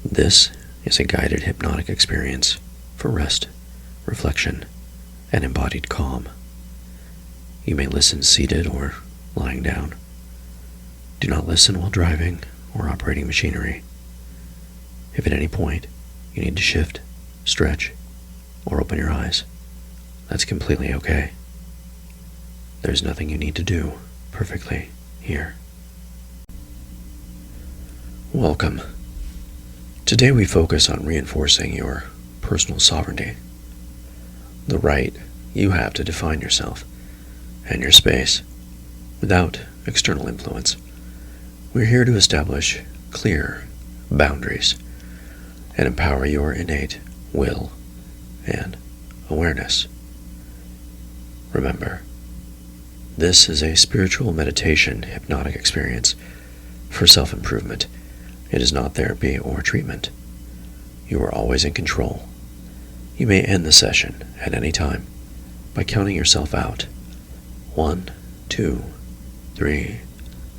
This is a guided hypnotic experience for rest, reflection, and embodied calm. You may listen seated or lying down. Do not listen while driving or operating machinery. If at any point you need to shift, stretch, or open your eyes, that's completely okay. There's nothing you need to do perfectly here. Welcome. Today we focus on reinforcing your personal sovereignty, the right you have to define yourself and your space without external influence. We're here to establish clear boundaries and empower your innate will and awareness. Remember, this is a spiritual meditation hypnotic experience for self-improvement. It is not therapy or treatment. You are always in control. You may end the session at any time by counting yourself out. 1, 2, 3,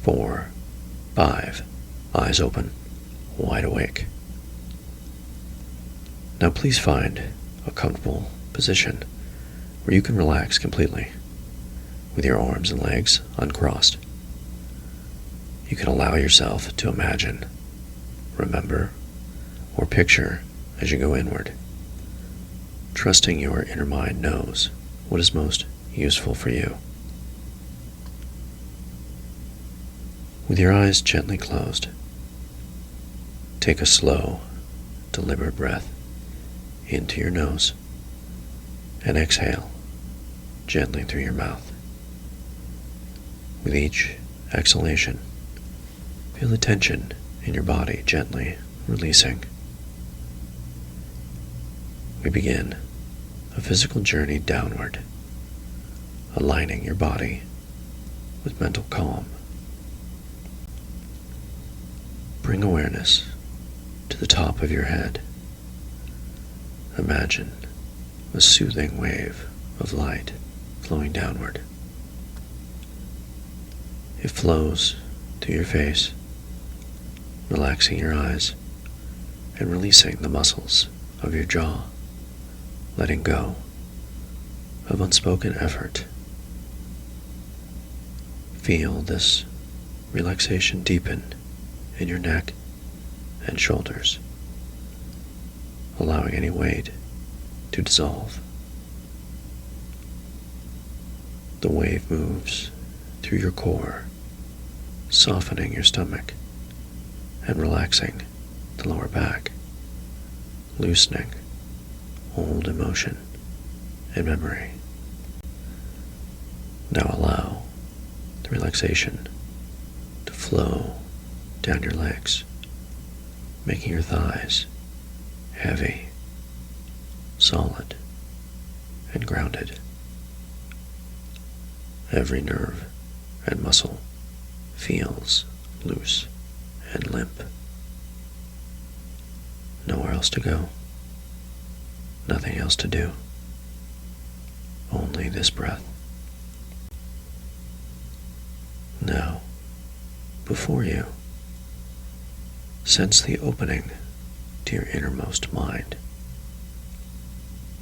4, 5. Eyes open, wide awake. Now please find a comfortable position where you can relax completely with your arms and legs uncrossed. You can allow yourself to imagine, remember, or picture as you go inward, trusting your inner mind knows what is most useful for you. With your eyes gently closed, take a slow, deliberate breath into your nose and exhale gently through your mouth. With each exhalation, feel the tension in your body gently releasing. We begin a physical journey downward, aligning your body with mental calm. Bring awareness to the top of your head. Imagine a soothing wave of light flowing downward. It flows to your face, relaxing your eyes and releasing the muscles of your jaw, letting go of unspoken effort. Feel this relaxation deepen in your neck and shoulders, allowing any weight to dissolve. The wave moves through your core, softening your stomach and relaxing the lower back, loosening old emotion and memory. Now allow the relaxation to flow down your legs, making your thighs heavy, solid, and grounded. Every nerve and muscle feels loose and limp. Nowhere else to go, nothing else to do, only this breath. Now, before you, sense the opening to your innermost mind,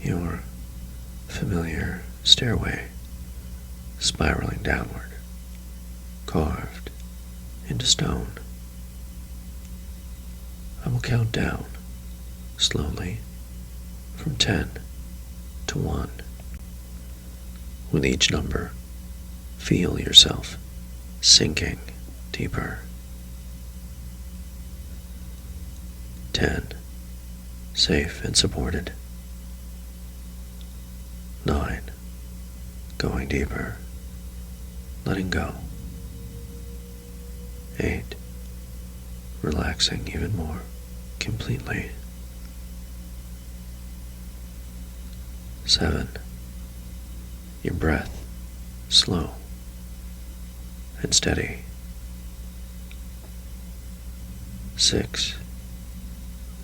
your familiar stairway spiraling downward, carved into stone. I will count down slowly from 10 to 1. With each number, feel yourself sinking deeper. 10, safe and supported. 9, going deeper, letting go. 8, relaxing even more completely. 7, your breath slow and steady. 6,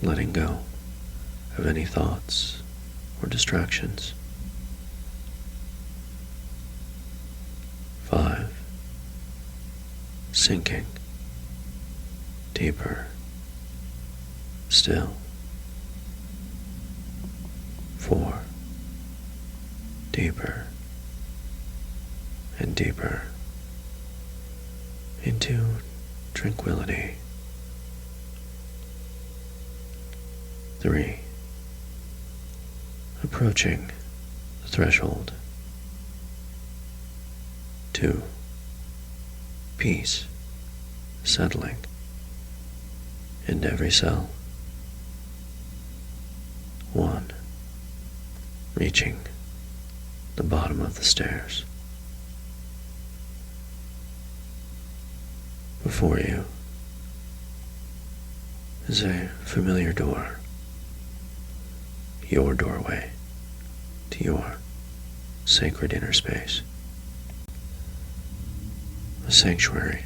letting go of any thoughts or distractions. 5, sinking deeper. still. 4. Deeper and deeper into tranquility. 3. Approaching the threshold. 2. Peace settling into every cell. 1. Reaching the bottom of the stairs. Before you is a familiar door, your doorway to your sacred inner space, a sanctuary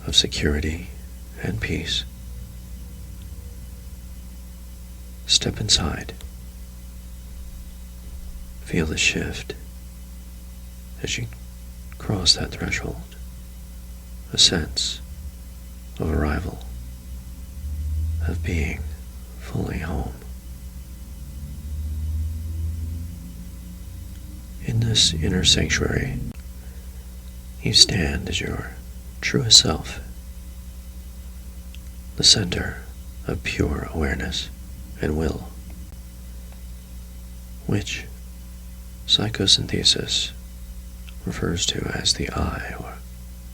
of security and peace. Step inside. Feel the shift as you cross that threshold, a sense of arrival, of being fully home. In this inner sanctuary, you stand as your truest self, the center of pure awareness and will, which psychosynthesis refers to as the I or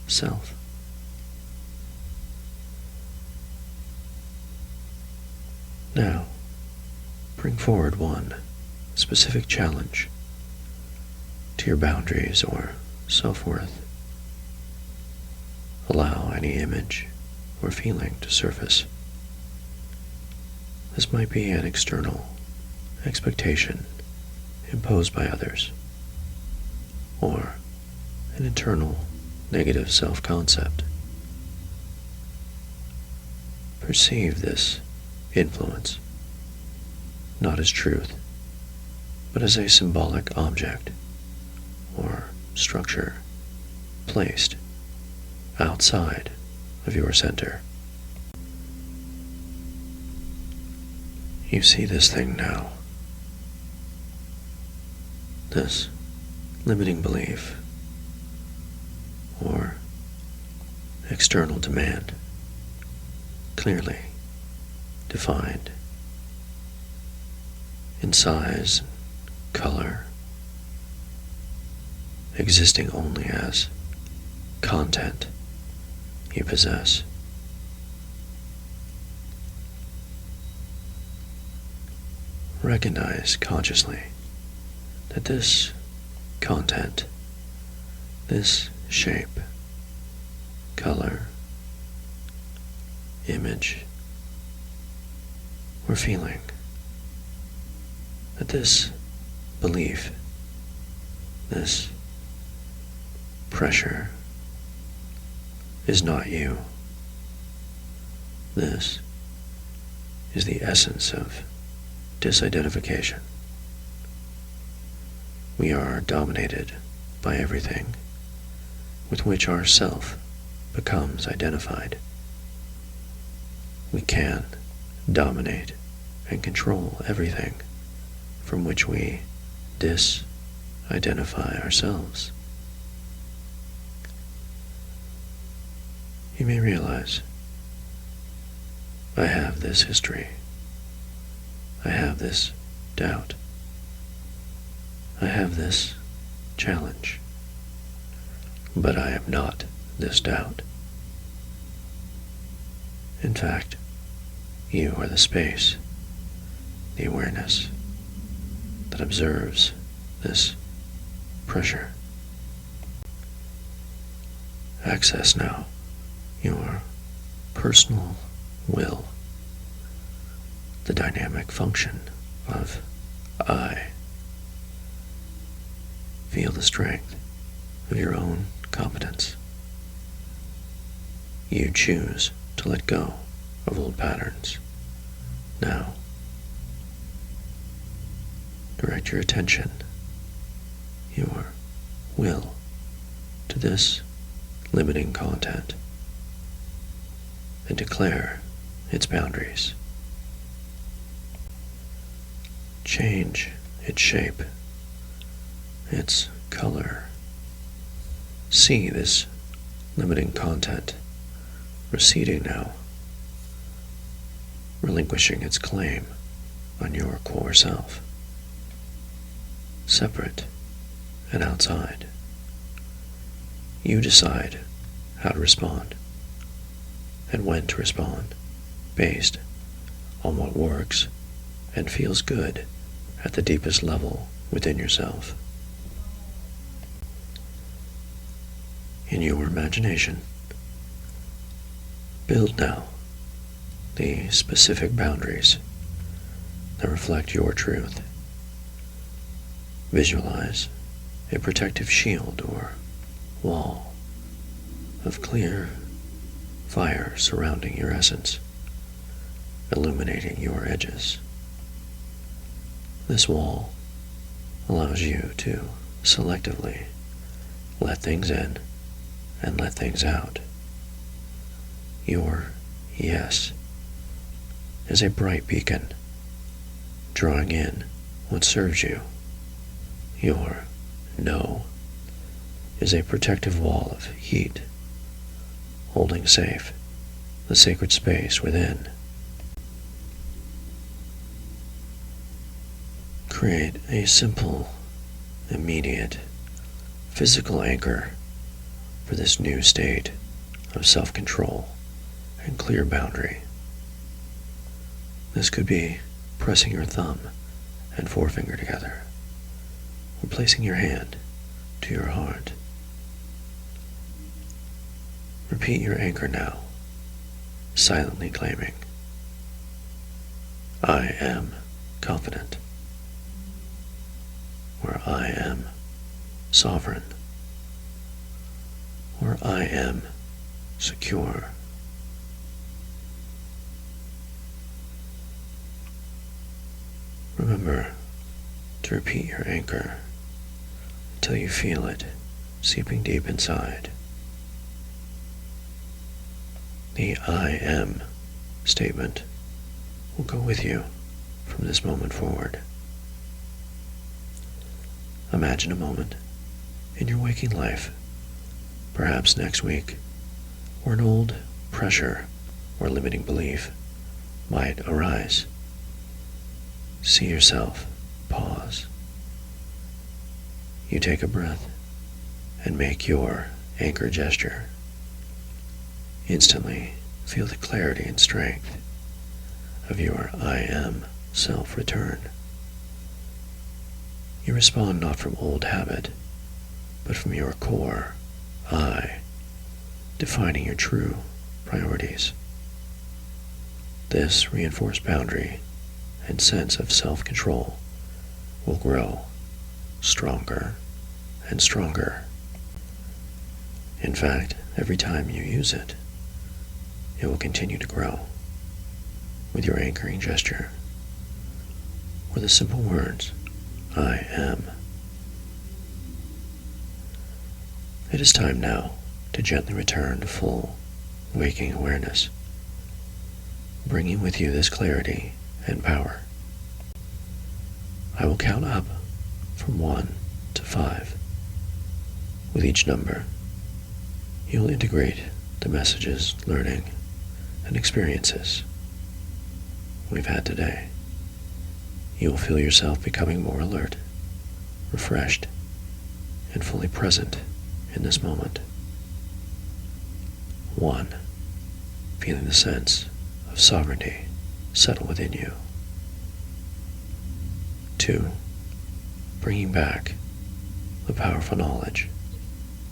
self. Now, bring forward one specific challenge to your boundaries or self-worth. Allow any image or feeling to surface. This might be an external expectation imposed by others, or an internal negative self-concept. Perceive this influence not as truth, but as a symbolic object or structure placed outside of your center. You see this thing now, this limiting belief or external demand, clearly defined in size, color, existing only as content you possess. Recognize consciously that this content, this shape, color, image, or feeling, that this belief, this pressure is not you. This is the essence of disidentification. We are dominated by everything with which our self becomes identified. We can dominate and control everything from which we disidentify ourselves. You may realize, I have this history. I have this doubt. I have this challenge. But I am not this doubt. In fact, you are the space, the awareness that observes this pressure. Access now your personal will, the dynamic function of I. Feel the strength of your own competence. You choose to let go of old patterns. Now, direct your attention, your will, to this limiting content, and declare its boundaries. Change its shape, its color. See this limiting content receding now, relinquishing its claim on your core self, separate and outside. You decide how to respond and when to respond based on what works and feels good at the deepest level within yourself. In your imagination, build now the specific boundaries that reflect your truth. Visualize a protective shield or wall of clear fire surrounding your essence, illuminating your edges. This wall allows you to selectively let things in and let things out. Your yes is a bright beacon, drawing in what serves you. Your no is a protective wall of heat, holding safe the sacred space within. Create a simple, immediate, physical anchor for this new state of self-control and clear boundary. This could be pressing your thumb and forefinger together, or placing your hand to your heart. Repeat your anchor now, silently claiming, I am confident, or I am sovereign, or I am secure. Remember to repeat your anchor until you feel it seeping deep inside. The I am statement will go with you from this moment forward. Imagine a moment in your waking life, perhaps next week, where an old pressure or limiting belief might arise. See yourself pause. You take a breath and make your anchor gesture. Instantly feel the clarity and strength of your I am self return. You respond not from old habit, but from your core I, defining your true priorities. This reinforced boundary and sense of self-control will grow stronger and stronger. In fact, every time you use it, it will continue to grow with your anchoring gesture or the simple words, I am. It is time now to gently return to full waking awareness, bringing with you this clarity and power. I will count up from 1 to 5. With each number, you will integrate the messages, learning, and experiences we've had today. You will feel yourself becoming more alert, refreshed, and fully present in this moment. 1. Feeling the sense of sovereignty settle within you. 2. Bringing back the powerful knowledge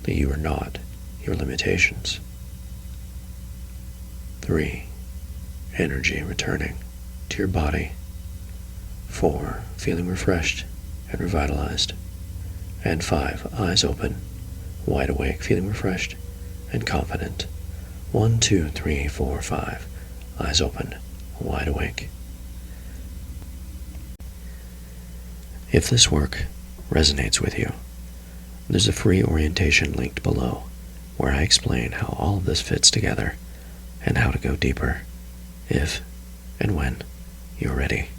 that you are not your limitations. 3. Energy returning to your body. 4. Feeling refreshed and revitalized. And 5. Eyes open, wide awake, feeling refreshed and confident. 1, 2, 3, 4, 5. Eyes open, wide awake. If this work resonates with you, there's a free orientation linked below where I explain how all of this fits together and how to go deeper. if and when you're ready.